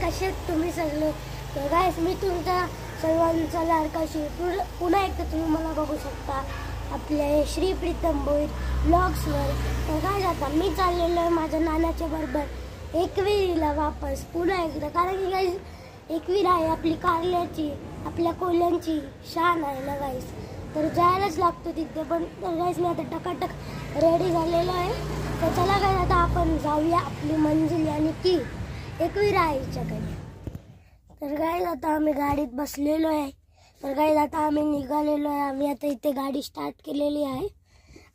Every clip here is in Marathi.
कसे तुम्ही सगळे? तर गाईस मी तुमचा सर्वांचा लाडका शिव पुन्हा एकदा तुम्ही मला बघू शकता आपल्या श्री प्रीतम भोईर ब्लॉग्सवर. तर काय आता मी चाललेलो आहे माझ्या नानाच्या बरोबर एकविरीला वापस पुन्हा एकदा, कारण की गाईस एकवीर आहे आपली कारल्याची आपल्या कोल्यांची शान आहे ना गाईस. तर जायलाच लागतो तिथे पण. तर गाईस मी आता टकाटक रेडी झालेलो आहे. तर चला गाईस आता आपण जाऊया आपली मंजिल यानी की एकवीर आईच्याकडे. तर गाईस आता आम्ही गाडीत बसलेलो आहे. तर गाईस आता आम्ही निघालेलो आहे. आम्ही आता इथे गाडी स्टार्ट केलेली आहे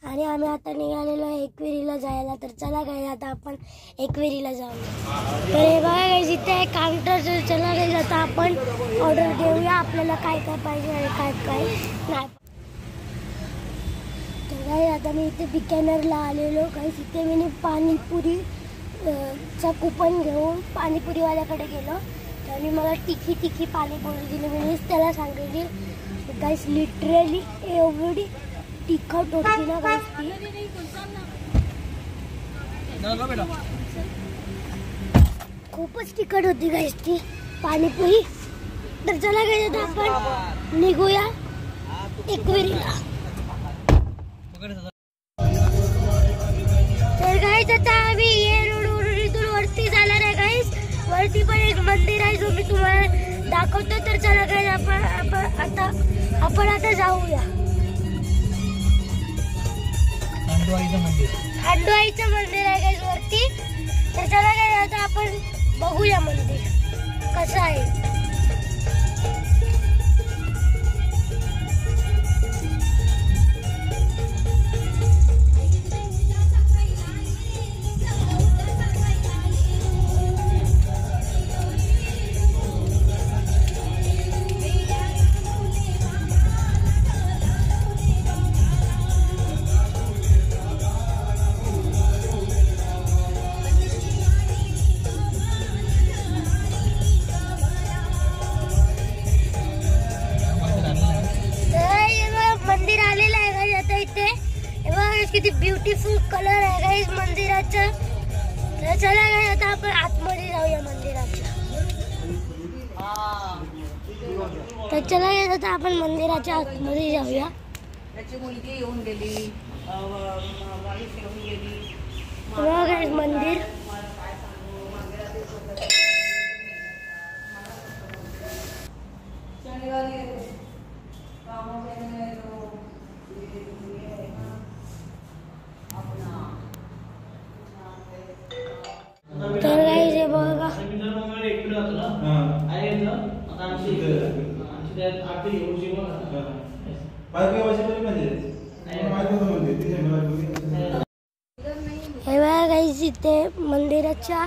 आणि आम्ही आता निघालेलो आहे एकविरीला जायला. तर चला गाईस आता आपण एकविरीला जाऊया. तर हे बघा गाईस इथे आहे काउंटर. चला गाईस आता आपण ऑर्डर देऊया आपल्याला काय काय पाहिजे आणि काय काय नाही. तर गाईस आता मी इथे बिकानेरला आलेलो. गाईस इथे मी पाणीपुरी चा कुपन घेऊन पाणीपुरीवाल्याकडे गेलो. त्यांनी मला तिखी पाणीपुरी दिली. मीच त्याला सांगितली गाईस लिटरली एवढी तिखट होती ना गाईस ती. खूपच तिखट होती गाईस ती पाणीपुरी. तर चला गाईस आता आपण निघूया एकविरीला. तर गाईस आता आम्ही ये रोडवरून इथून वरती जाणार आहे गाईस. वरती पण एक मंदिर आहे जो मी तुम्हाला दाखवतो. तर चला गाईस आपण आता जाऊया. खंडोबाईचं मंदिर आहे गाईस वरती. तर चला गाईस आता आपण बघूया मंदिर कसं आहे. किती ब्युटिफुल कलर आहे गाईस मंदिराचा. तर चला गाईस आता आपण आतमध्ये जाऊया मंदिराच्या. तर चला गाईस आता आपण मंदिराच्या आतमध्ये जाऊया. गाईस मंदिर तर गाईस हे बघा हे बघा गाईस इथे मंदिराच्या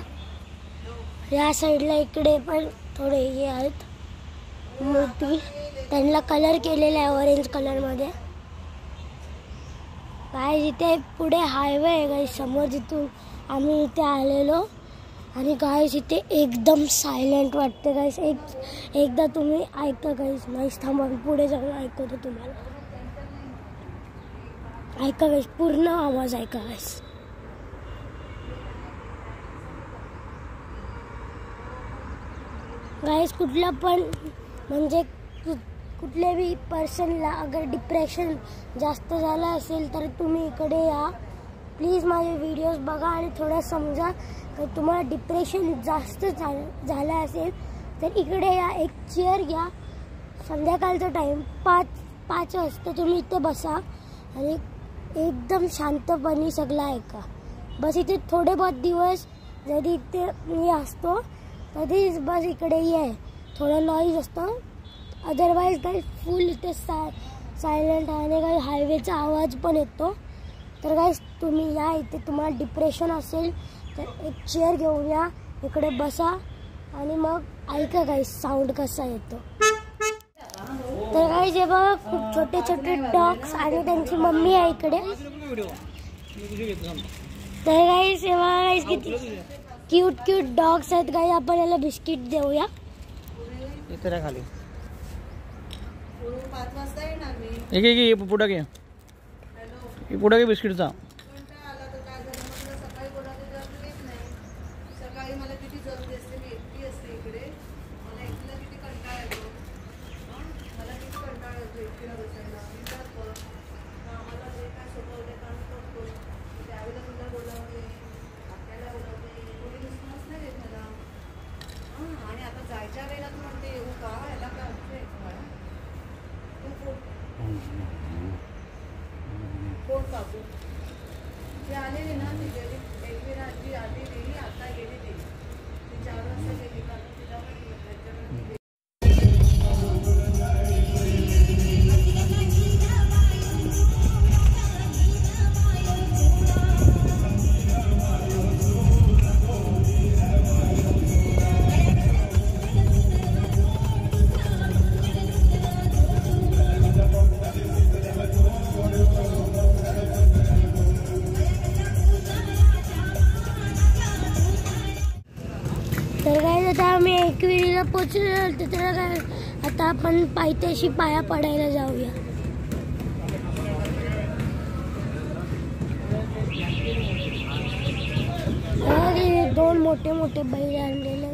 या साईडला इकडे पण थोडे हे आहेत मूर्ती. त्यांना कलर केलेला आहे ऑरेंज कलर मध्ये. गाईस इथे पुढे हायवे आहे गाईस समोर जिथून आम्ही इथे आलेलो. आणि गाईस इथे एकदम सायलेंट वाटते गाईस. एकदा तुम्ही ऐका गाईस. नाहीच थांबा पुढे जाऊन ऐकवतो तुम्हाला. ऐका गाईस पूर्ण आवाज ऐका गाईस. गाईस कुठला पण म्हणजे कुठल्या बी पर्सनला अगर डिप्रेशन जास्त झालं असेल तर तुम्ही इकडे या प्लीज. माझे व्हिडिओज बघा आणि थोडं समजा. तर तुम्हाला डिप्रेशन जास्त झालं असेल तर इकडे या. एक चेअर घ्या. संध्याकाळचा टाईम 5 वाजता तुम्ही इथे बसा आणि एकदम शांतपणे सगळं ऐका. बस इथे थोडे बहुत दिवस जरी इथे मी असतो तरीच बस इकडे ये. थोडं नॉईज असतं. अदरवाईज काही फुल इथे सायलेंट आहे. काही हायवेचा आवाज पण येतो. तर गाईस तुम्ही या इथे. तुम्हाला डिप्रेशन असेल तर एक चेअर घेऊन या इकडे बसा आणि मग ऐका गाईस साऊंड कसा येतो. तर गाईस हे बघा खूप छोटे छोटे डॉग्स आणि त्यांची मम्मी आहे इकडे. तर गाईस हे बघा गाईस किती क्यूट डॉग्स आहेत गाईस. आपण याला बिस्किट देऊया. इथे खाली एक पुढे घे. पुढे घे बिस्किटचा. आता आम्ही एकविरीला पोचलो. त्याला काय आता आपण पायथ्याशी पाया पडायला जाऊया. दोन मोठे मोठे बैल आणलेले.